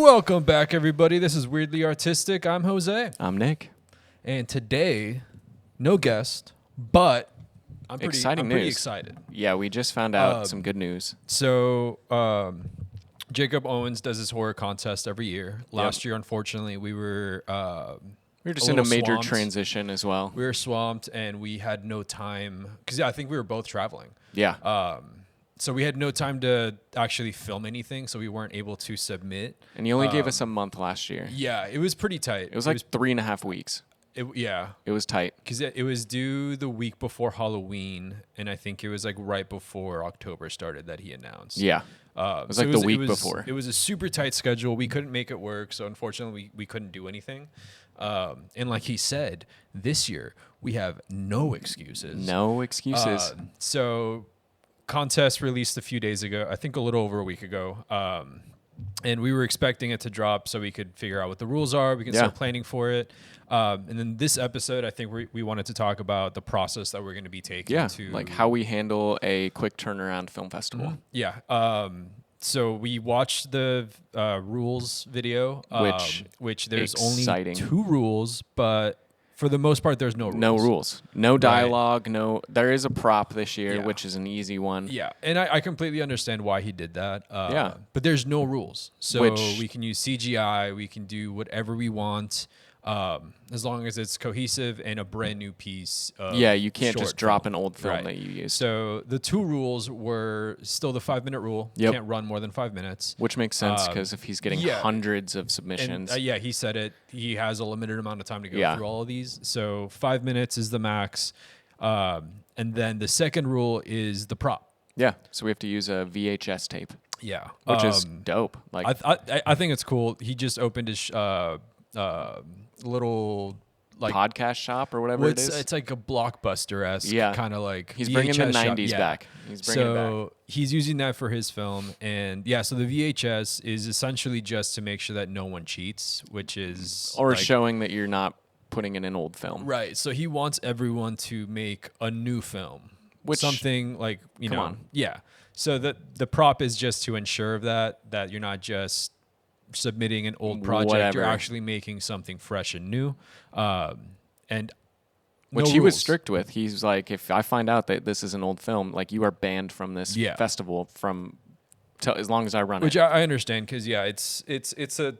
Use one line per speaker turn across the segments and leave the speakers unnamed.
Welcome back, everybody. This is Weirdly Artistic. I'm Jose.
I'm Nick.
And today, no guest, but I'm pretty
Exciting
excited.
Yeah, we just found out some good news.
So, Jacob Owens does his horror contest every year. Last year, unfortunately, we were
Just
a
in a
little
major
swamped.
transition as well.
We were swamped, and we had no time because I think we were both traveling.
Yeah.
So we had no time to actually film anything, so we weren't able to submit.
And you only gave us a month last year.
Yeah, it was pretty tight.
It was like 3.5 weeks.
Yeah.
It was tight.
Because it was due the week before Halloween, and I think it was like right before October started that he announced.
Yeah. It was like the week before.
It was a super tight schedule. We couldn't make it work, so unfortunately we couldn't do anything. And like he said, this year we have no excuses.
No excuses.
So contest released a few days ago, I think a little over a week ago. And we were expecting it to drop so we could figure out what the rules are. We can start planning for it. And then this episode, I think we wanted to talk about the process that we're going to be taking. To
like how we handle a quick turnaround film festival.
Mm-hmm. Yeah. So we watched the rules video, which there's only 2 rules, but for the most part, there's no rules.
No rules. No dialogue. No. There is a prop this year, which is an easy one.
Yeah, and I completely understand why he did that. But there's no rules. So we can use CGI. We can do whatever we want. As long as it's cohesive and a brand new piece of
you can't just drop
film.
an old film that you use.
So the 2 rules were still the 5-minute rule. You can't run more than 5 minutes.
Which makes sense because if he's getting hundreds of submissions.
And, he said it. He has a limited amount of time to go through all of these. So 5 minutes is the max. And then the second rule is the prop.
Yeah. So we have to use a VHS tape.
Yeah.
Which is dope. Like
I think it's cool. He just opened his little like
podcast shop or whatever it is.
It's like a Blockbuster-esque kind of like
he's bringing the 90s back.
He's bringing it back. He's using that for his film, and so the VHS is essentially just to make sure that no one cheats, which is
showing that you're not putting in an old film.
Right. So he wants everyone to make a new film, something like So the prop is just to ensure that you're not just submitting an old project, you're actually making something fresh and new, and
which he was strict with. He's like, if I find out that this is an old film, like you are banned from this festival as long as I run it.
Which I understand because it's a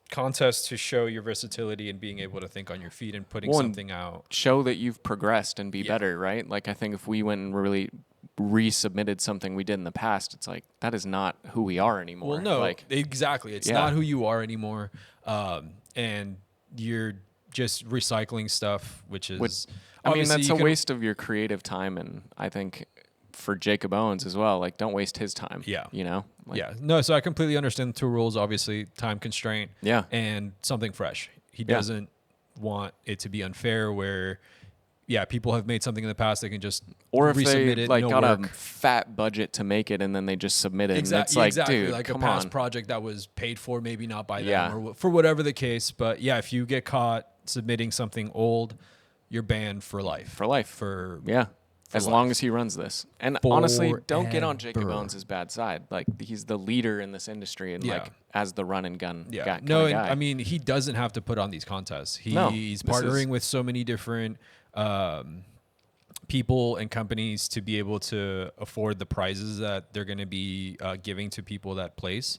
contest to show your versatility and being able to think on your feet and putting something out.
Show that you've progressed and be better, right? Like I think if we went and really resubmitted something we did in the past, it's like that is not who we are anymore.
Well, no, exactly. It's not who you are anymore, and you're just recycling stuff, which is.
I mean, that's a waste of your creative time, and I think for Jacob Owens as well, like don't waste his time. Yeah, you know.
No. So I completely understand the 2 rules. Obviously, time constraint.
Yeah,
and something fresh. He doesn't want it to be unfair where. Yeah, people have made something in the past. They can just resubmit it.
Like got a fat budget to make it, and then they just submit it. And it's like, dude,
like
come
a past
on.
project that was paid for, maybe not by them, or for whatever the case. But if you get caught submitting something old, you're banned for life.
As long as he runs this. And honestly, don't get on Jacob Owens' bad side. Like he's the leader in this industry, and like as the run and gun guy.
And I mean, he doesn't have to put on these contests. He's partnering with so many different people and companies to be able to afford the prizes that they're going to be giving to people that place.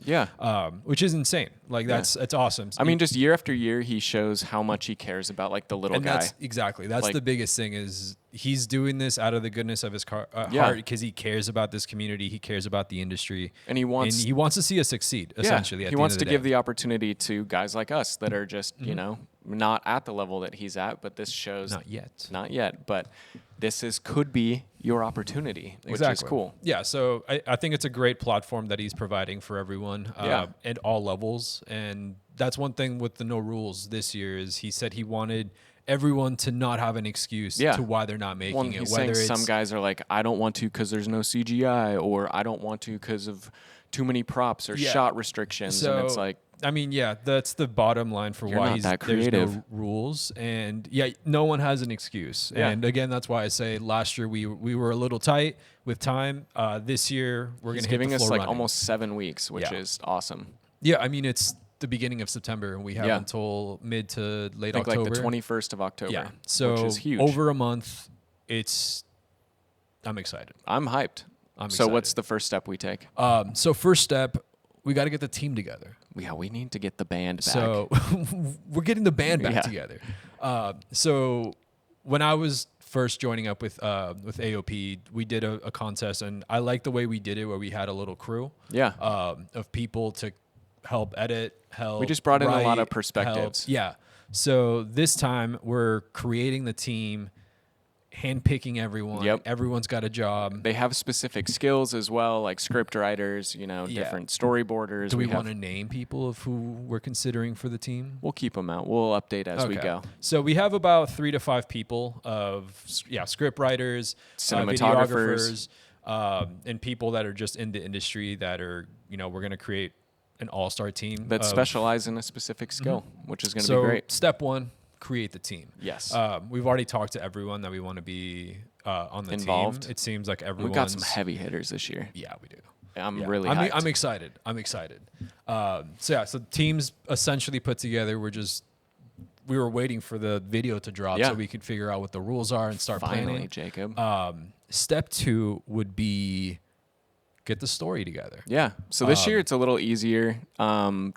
Which is insane. Like it's awesome.
I mean, just year after year, he shows how much he cares about like the little guy.
That's like, the biggest thing is he's doing this out of the goodness of his heart because he cares about this community. He cares about the industry, and he wants to see us succeed. Essentially,
he wants to give the opportunity to guys like us that are just not at the level that he's at. But this shows
not yet.
But this could be your opportunity, which is cool.
Yeah, so I think it's a great platform that he's providing for everyone at all levels. And that's one thing with the no rules this year is he said he wanted everyone to not have an excuse to why they're not making it.
He's saying some guys are like, I don't want to because there's no CGI, or I don't want to because of too many props or shot restrictions.
So,
and it's like,
I mean, that's the bottom line for why there's no rules. And no one has an excuse. And again, that's why I say last year we were a little tight with time. This year we're going to hit the floor
giving us like
running.
almost 7 weeks, which is awesome.
Yeah, I mean, it's the beginning of September, and we have until mid to late October.
Like the 21st of October.
Yeah, so
which is huge.
over a month. I'm excited.
I'm hyped. So what's the first step we take?
So first step, we got to get the team together.
Yeah, we need to get the band back.
So we're getting the band back together. So when I was first joining up with AOP, we did a contest, and I liked the way we did it, where we had a little crew. Of people to help edit, help.
We just brought in
write,
a lot of perspectives.
So this time we're creating the team, handpicking everyone. Everyone's got a job.
They have specific skills as well, like script writers, different storyboarders.
Do we want to name people of who we're considering for the team?
We'll keep them out. We'll update as we go.
So we have about 3 to 5 people of script writers,
cinematographers,
and people that are just in the industry that are, we're going to create an all-star team
that specialize in a specific skill, which is going to be great.
Step 1, create the team.
Yes.
We've already talked to everyone that we want to be on the
involved.
Team. It seems like everyone's...
We've got some heavy hitters this year.
Yeah, we do.
I'm really hyped.
I'm excited. So the team's essentially put together. We were waiting for the video to drop so we could figure out what the rules are and start planning.
Jacob.
Step 2 would be get the story together.
Yeah. So this year it's a little easier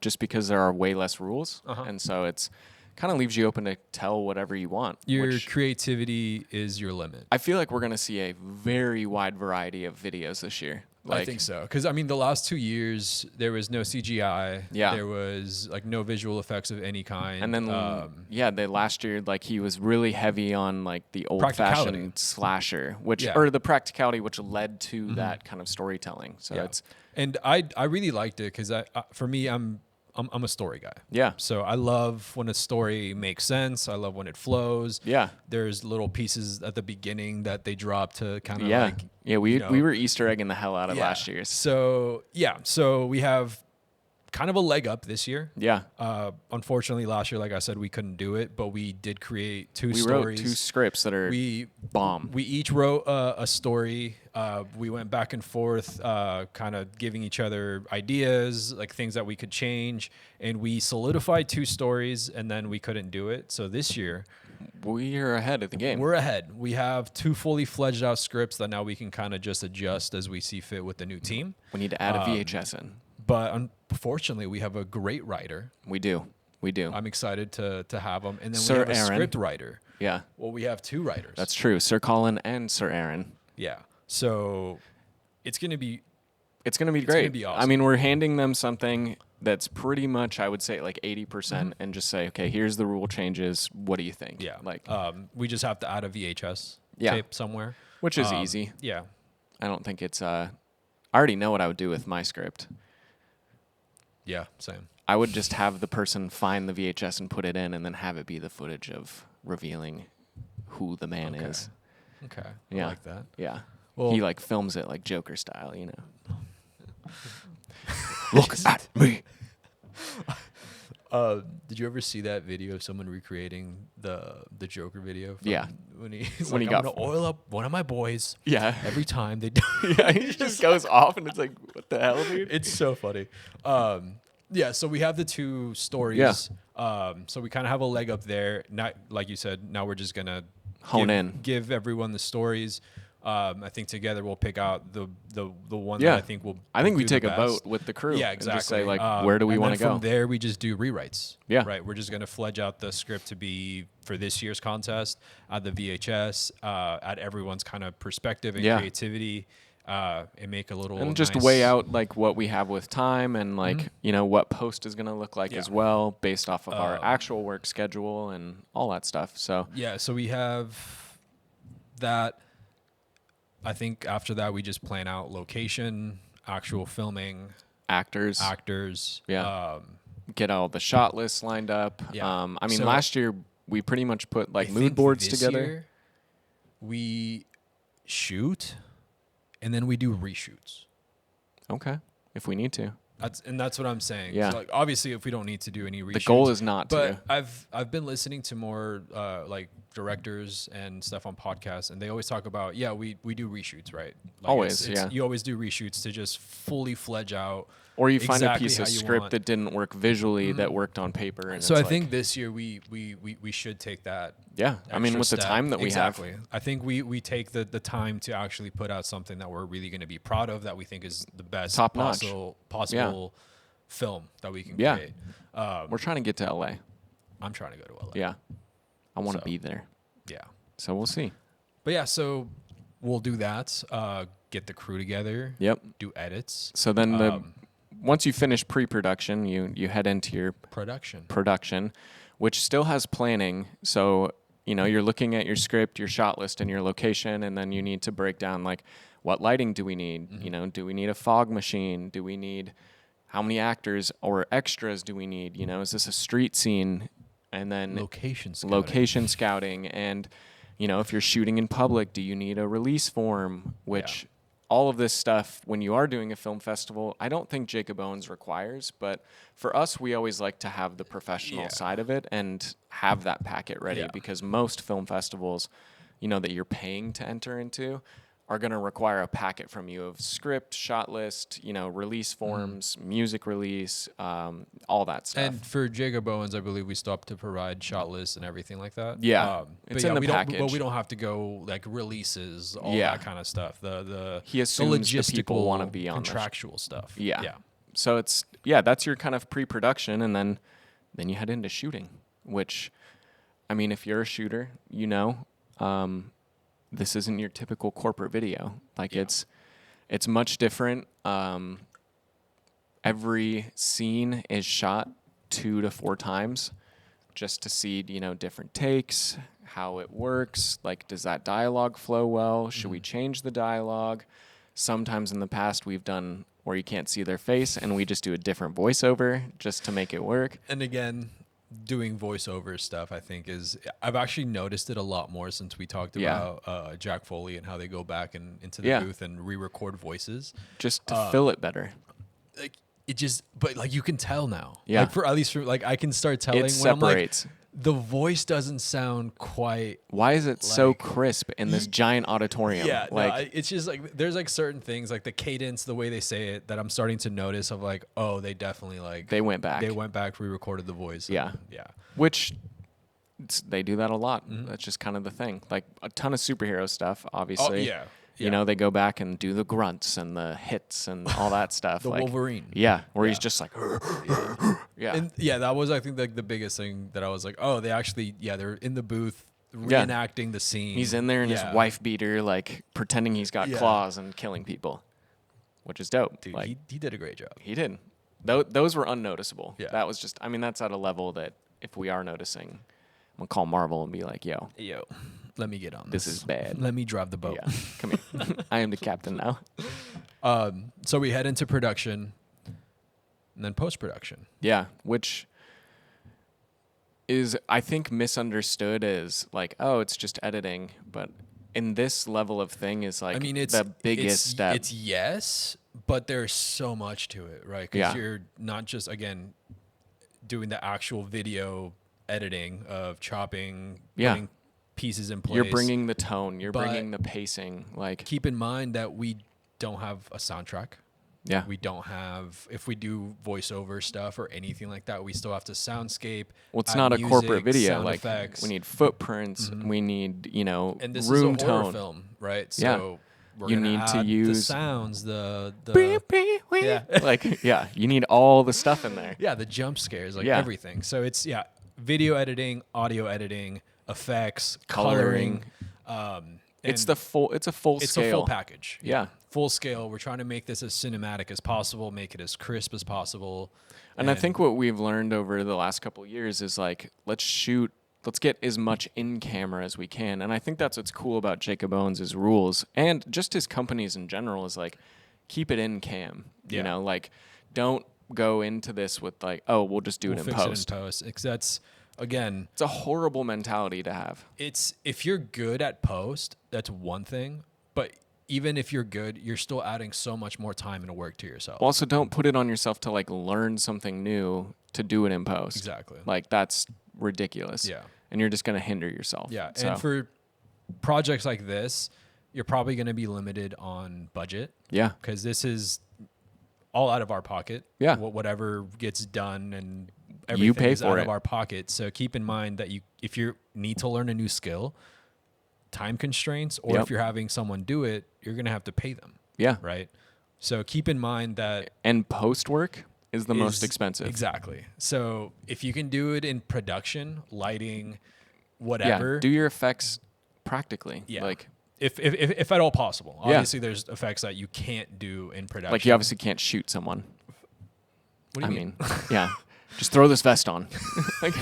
just because there are way less rules. And so it's kind of leaves you open to tell whatever you want.
Your creativity is your limit.
I feel like we're going to see a very wide variety of videos this year.
I think so. Because, the last 2 years, there was no CGI.
Yeah.
There was, no visual effects of any kind.
And then, the last year, he was really heavy on, the old-fashioned slasher, or the practicality, which led to that kind of storytelling. So it's...
And I really liked it because, for me, I'm a story guy.
Yeah.
So I love when a story makes sense. I love when it flows.
Yeah.
There's little pieces at the beginning that they drop to kind of
we were Easter egging the hell out of last year's.
So we have kind of a leg up this year.
Yeah.
Unfortunately, last year, like I said, we couldn't do it, but we did create 2 stories.
We wrote 2 scripts that are bomb.
We each wrote a story. We went back and forth, kind of giving each other ideas, things that we could change. And we solidified 2 stories, and then we couldn't do it. So this year...
we're ahead of the game.
We're ahead. We have 2 fully fledged out scripts that now we can kind of just adjust as we see fit with the new team.
We need to add a VHS in.
But unfortunately, we have a great writer.
We do. I'm
excited to have him. And then
Sir
we have a
Aaron.
script writer.
Yeah.
Well, we have 2 writers.
That's true. Sir Colin and Sir Aaron.
Yeah. So it's going to be...
It's going to be great.
It's going to be awesome.
We're handing them something that's pretty much, I would say, 80% and just say, okay, here's the rule changes. What do you think?
Yeah. We just have to add a VHS tape somewhere.
Which is easy.
Yeah.
I don't think it's... I already know what I would do with my script.
Yeah, same.
I would just have the person find the VHS and put it in and then have it be the footage of revealing who the man is.
Okay.
Yeah.
I like that.
Yeah.
Well,
he films it like Joker style, Look at me.
Did you ever see that video of someone recreating the Joker video? When he's
when
I'm gonna oil up one of my boys.
Yeah.
Every time they do.
Yeah, he just goes off and it's like, what the hell, dude?
It's so funny. So we have the 2 stories.
Yeah.
So we kind of have a leg up there. Not like you said. Now we're just gonna give everyone the stories. I think together we'll pick out the one that I think will.
I think we
do
take
the
a
best.
vote with the crew.
Yeah, exactly.
And just say where do we want to go?
From there, we just do rewrites.
Yeah.
Right. We're just gonna fledge out the script to be for this year's contest. Add the VHS. Add everyone's kind of perspective and creativity. And make a little
and just weigh out what we have with time and what post is gonna look like as well based off of our actual work schedule and all that stuff. So
so we have that. I think after that we just plan out location, actual filming,
actors.
Yeah.
Get all the shot lists lined up.
Yeah.
So last year we pretty much put mood boards together.
Year, we shoot and then we do reshoots.
Okay. If we need to.
That's what I'm saying.
Yeah.
So obviously, if we don't need to do any reshoots,
the goal is not
to.
But
I've been listening to more directors and stuff on podcasts, and they always talk about we do reshoots, right?
Always,
You always do reshoots to just fully fledge out
Or you find a piece of script that didn't work visually that worked on paper. And
so I think this year we should take that.
Yeah, I mean, with the time that we have.
I think we take the time to actually put out something that we're really going to be proud of, that we think is the best possible film that we can create.
We're trying to get to LA.
I'm trying to go to LA.
Yeah. I want to be there.
Yeah.
So we'll see.
But yeah, so we'll do that. Get the crew together.
Yep.
Do edits.
So then once you finish pre-production, you head into your production, which still has planning. So, you're looking at your script, your shot list, and your location, and then you need to break down like what lighting do we need? Mm-hmm. Do we need a fog machine? Do we need how many actors or extras do we need? Is this a street scene? And then
location
scouting. And, if you're shooting in public, do you need a release form? Which all of this stuff, when you are doing a film festival, I don't think Jacob Owens requires. But for us, we always like to have the professional side of it and have that packet ready because most film festivals, that you're paying to enter into are going to require a packet from you of script, shot list, release forms, music release, all that stuff.
And for Jacob Owens, I believe we stopped to provide shot lists and everything like that.
Yeah, it's in the package.
But we don't have to go like releases, all that kind of stuff.
He assumes the people want to be on
contractual stuff.
Yeah. So that's your kind of pre-production, and then you head into shooting. Which, I mean, if you're a shooter, this isn't your typical corporate video. Like it's much different. Every scene is shot 2 to 4 times just to see, different takes, how it works. Like, does that dialogue flow well? Should we change the dialogue? Sometimes in the past we've done where you can't see their face and we just do a different voiceover just to make it work.
And again, doing voiceover stuff, I think I've actually noticed it a lot more since we talked about Jack Foley and how they go back into the booth and re-record voices
just to fill it better.
Like but like you can tell now. Yeah. Like at least I can start telling
it separates.
When I'm like, the voice doesn't sound quite.
Why is it so crisp in this giant auditorium?
Yeah, it's just like there's like certain things like the cadence, the way they say it, that I'm starting to notice of like, oh, they definitely they went back, re-recorded the voice.
Yeah. Which they do that a lot. Mm-hmm. That's just kind of the thing. Like a ton of superhero stuff, obviously.
Oh, yeah.
They go back and do the grunts and the hits and all that stuff.
The Wolverine.
Yeah, where he's just like,
yeah. And that was, I think, like the biggest thing that I was like, oh, they actually, they're in the booth reenacting the scene.
He's in there in his wife beater, like pretending he's got claws and killing people, which is dope.
Dude, he did a great job.
He did. Those were unnoticeable. Yeah. That was just, I mean, that's at a level that if we are noticing, I'm going to call Marvel and be like, yo.
Let me get on this.
This is bad.
Let me drive the boat.
Yeah. Come here. I am the captain now.
So we head into production and then post-production.
Yeah, which is, I think, misunderstood as like, oh, it's just editing. But in this level of thing is like the biggest step.
It's yes, but there's so much to it, right? Because you're not just, again, doing the actual video editing of chopping, putting pieces in place.
You're bringing the tone. You're bringing the pacing. Like,
keep in mind that we don't have a soundtrack.
Yeah.
We don't have, if we do voiceover stuff or anything like that, we still have to soundscape.
Well, it's not a corporate video. Like,
effects.
We need footprints. Mm-hmm. We need,
and this
room
is a
tone.
Horror film, right? So
you need to use
the sounds, the
you need all the stuff in there.
Yeah, the jump scares, everything. So it's video editing, audio editing, effects, coloring.
It's a full scale.
It's a full package.
Yeah.
Full scale. We're trying to make this as cinematic as possible, make it as crisp as possible.
And I think what we've learned over the last couple of years is like, let's get as much in camera as we can. And I think that's what's cool about Jacob Owens' rules and just his companies in general is like, keep it in cam. You know, like don't go into this with like, oh, we'll just do it in post.
Because that's, again,
it's a horrible mentality to have.
It's, if you're good at post, that's one thing, but even if you're good, you're still adding so much more time and work to yourself.
Also, don't put it on yourself to like learn something new to do it in post.
Exactly.
Like that's ridiculous.
Yeah.
And you're just going to hinder yourself.
Yeah. So. And for projects like this, you're probably going to be limited on budget.
Yeah.
Because this is all out of our pocket.
Yeah.
Whatever gets done and
You
everything
pay
is
for
out
it.
of our pocket. So keep in mind that if you need to learn a new skill, time constraints, or
Yep.
if you're having someone do it, you're going to have to pay them.
Yeah.
Right. So keep in mind that.
And post work is the most expensive.
Exactly. So if you can do it in production, lighting,
Yeah.
whatever.
Do your effects practically.
Yeah.
Like,
if at all possible.
Yeah.
Obviously, there's effects that you can't do in production.
like you obviously can't shoot someone.
What do you mean?
Yeah. Just throw this vest on. Like,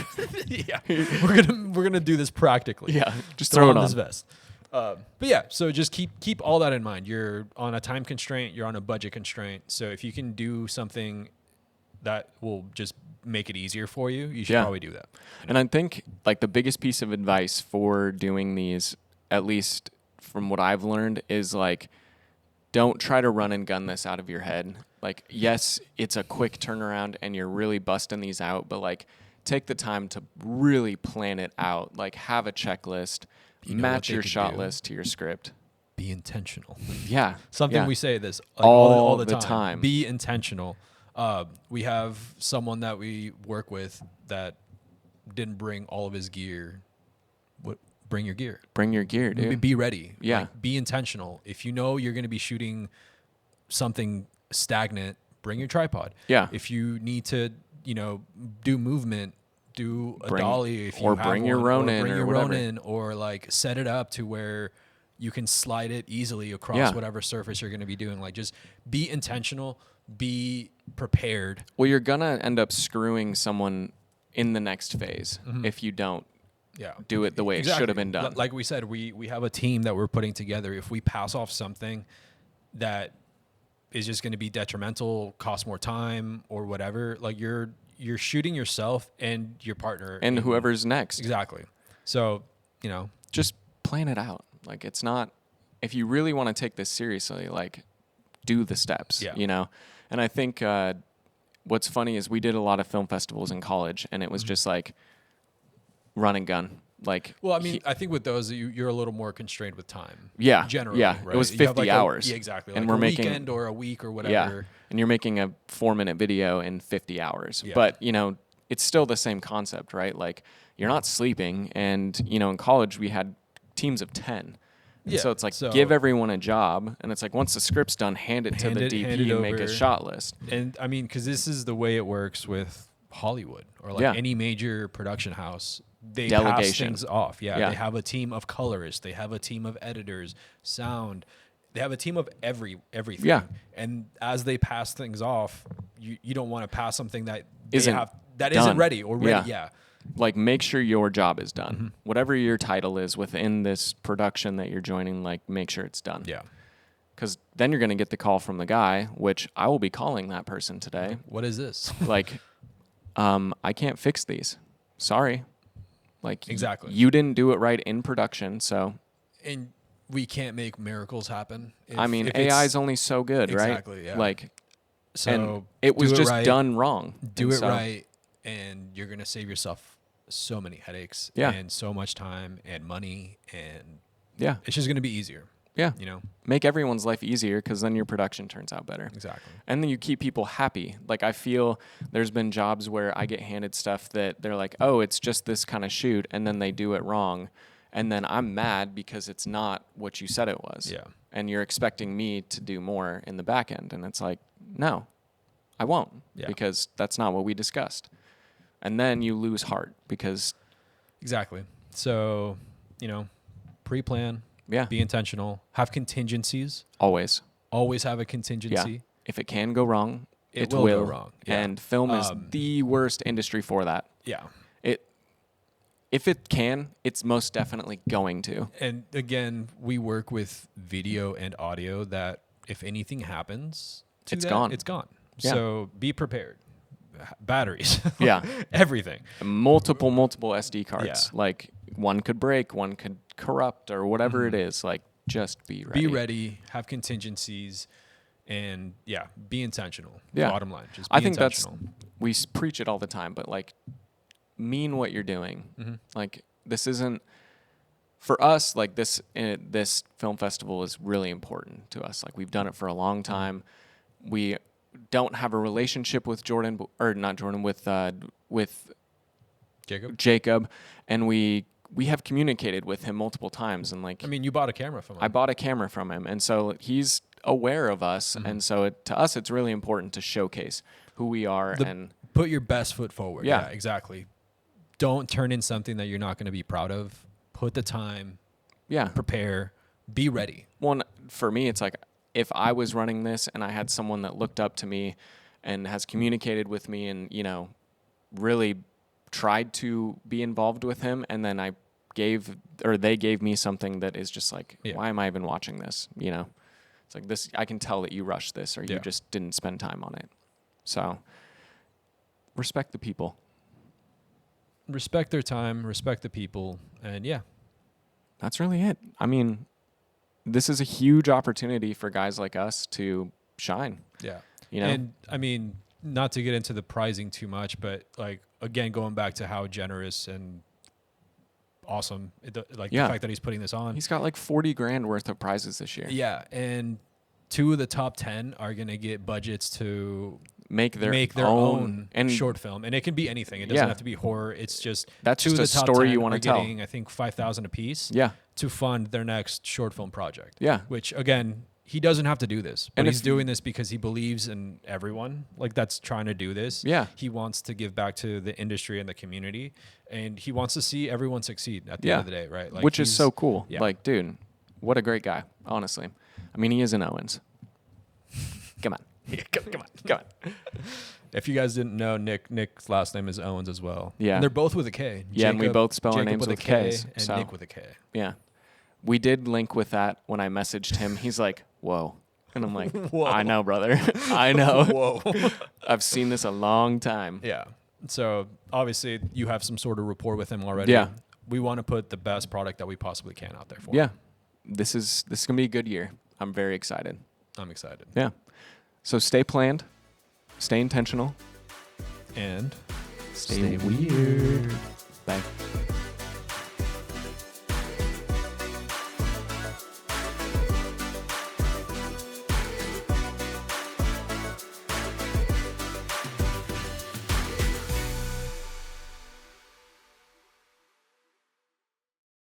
Yeah, we're gonna do this practically.
yeah. Just throw it on.
this vest. But yeah, so just keep all that in mind. You're on a time constraint. You're on a budget constraint. So if you can do something that will just make it easier for you, you should
Yeah.
probably do that.
And I think like the biggest piece of advice for doing these, at least from what I've learned, is like, don't try to run and gun this out of your head. Like, yes, it's a quick turnaround and you're really busting these out, but like take the time to really plan it out. Like have a checklist,
You know what
match
they
your
could
shot
do?
list to your script.
Be intentional.
Yeah.
Something
yeah.
we say this like,
All
all the
the
time.
time.
Be intentional. We have someone that we work with that didn't bring all of his gear. Bring your gear.
Bring your gear, dude.
Be ready.
Yeah.
Like, be intentional. If you know you're going to be shooting something stagnant, bring your tripod.
Yeah.
If you need to, do movement, do a dolly. If you
or
have
bring your
one,
Ronin
or bring
or
your
whatever.
Ronin, or like set it up to where you can slide it easily across
Yeah.
whatever surface you're going to be doing. Like, just be intentional, be prepared.
Well, you're going to end up screwing someone in the next phase if you don't
Yeah.
do it the way it should have been done.
Like we said, we have a team that we're putting together. If we pass off something that is just going to be detrimental, cost more time or whatever, like you're shooting yourself and your partner
and whoever's next.
Exactly. So,
Just plan it out. Like it's not, if you really want to take this seriously, like do the steps,
Yeah.
And I think what's funny is we did a lot of film festivals in college and it was just like run and gun. Like,
well, I mean, I think with those, you're a little more constrained with time.
Yeah,
Generally.
yeah.
Right?
It was
You have
50 hours.
Yeah, exactly.
And
like
we're
a
making-
weekend or a week or whatever.
yeah. And you're making a 4-minute video in 50 hours.
Yeah.
But, it's still the same concept, right? Like you're not sleeping. And, in college we had teams of 10. And
Yeah,
so it's like,
so-
give everyone a job. And it's like, once the script's done, hand it to
Hand
the
it
DP and make a
over.
shot list.
And I mean, because this is the way it works with Hollywood or like
Yeah.
any major production house. They pass
Delegation.
things off. Yeah,
Yeah.
they have a team of colorists. They have a team of editors, sound. They have a team of everything.
Yeah.
And as they pass things off, you don't want to pass something that they
Isn't
have that
done.
isn't ready or ready.
Yeah.
Yeah.
Like make sure your job is done.
Mm-hmm.
Whatever your title is within this production that you're joining, like make sure it's done.
Yeah.
Because then you're going to get the call from the guy, which I will be calling that person today.
What is this?
Like, I can't fix these. Sorry. Like,
Exactly.
you didn't do it right in production. So,
And we can't make miracles happen.
I mean,
if it's-
AI is only so good, right?
Exactly, yeah.
Like,
so
and it was
do
just
right.
done wrong.
Do
And
it
so-
right, and you're gonna save yourself so many headaches
Yeah.
and so much time and money, and
Yeah.
it's just gonna be easier.
Yeah.
Make
Make everyone's life easier because then your production turns out better.
exactly.
And then you keep people happy. Like I feel there's been jobs where I get handed stuff that they're like, oh, it's just this kind of shoot, and then they do it wrong. And then I'm mad because it's not what you said it was.
Yeah.
And you're expecting me to do more in the back end. And it's like, no, I won't.
Yeah.
Because that's not what we discussed. And then you lose heart because,
Exactly. So, pre-plan.
yeah,
Be intentional. Have contingencies.
always.
Always have a
Yeah.
contingency.
If it can go wrong,
It
it
will
will
go wrong. Yeah.
And film is the worst industry for that.
Yeah.
If it can, it's most definitely going to.
And again, we work with video and audio that if anything happens, to
It's
that,
gone.
It's gone.
Yeah.
So be prepared. Batteries.
Yeah.
Everything.
Multiple SD cards.
Yeah.
Like one could break, one could corrupt, or whatever it is. Like just be ready.
Be ready. Have contingencies. And yeah, be intentional.
Yeah.
Bottom line. Just be
I think that's,
intentional.
we preach it all the time, but like mean what you're doing.
Mm-hmm.
Like this isn't, for us, like this film festival is really important to us. Like we've done it for a long time. We don't have a relationship with Jordan, or not Jordan, with Jacob, and we have communicated with him multiple times, and like,
I mean, you bought a camera from him.
I bought a camera from him, and so he's aware of us, and so to us, it's really important to showcase who we are and
put your best foot forward.
Yeah.
Exactly. Don't turn in something that you're not going to be proud of. Put the time.
Yeah.
Prepare. Be ready.
One, for me, it's like if I was running this and I had someone that looked up to me and has communicated with me and, you know, really tried to be involved with him, and then they gave me something that is just like, why am I even watching this? You know, it's like this, I can tell that you rushed this or you just didn't spend time on it. So respect the people.
Respect their time, respect the people, and
that's really it. I mean, this is a huge opportunity for guys like us to shine.
Yeah.
You know?
And I mean, not to get into the pricing too much, but like, again, going back to how generous and awesome, the fact that he's putting this on.
He's got like 40 grand worth of prizes this year.
Yeah. And 2 of the top 10 are going to get budgets to
make their own
and short film, and it can be anything. It doesn't have to be horror. It's just
that's
2
just
of
a
the top
story
10
you want to tell.
Getting, I think, $5,000 a piece.
Yeah.
To fund their next short film project.
Yeah.
Which again, he doesn't have to do this, but
and
he's doing this because he believes in everyone like that's trying to do this.
Yeah.
He wants to give back to the industry and the community, and he wants to see everyone succeed at the end of the day, right? Like,
which is so cool.
Yeah.
Like, dude, what a great guy, honestly. I mean, he is an Owens. Come on. Come on.
If you guys didn't know, Nick's last name is Owens as well.
Yeah.
And they're both with a K.
Yeah, and we both spell our names with Ks.
And
so.
Nick with a K.
Yeah. We did link with that when I messaged him. He's like, whoa. And I'm like, whoa. I know, brother. I know.
Whoa.
I've seen this a long time.
Yeah. So obviously you have some sort of rapport with him already.
Yeah.
We want to put the best product that we possibly can out there for him.
Yeah. This is going to be a good year. I'm very excited.
I'm excited.
Yeah. So stay planned, stay intentional,
and
stay weird. Bye.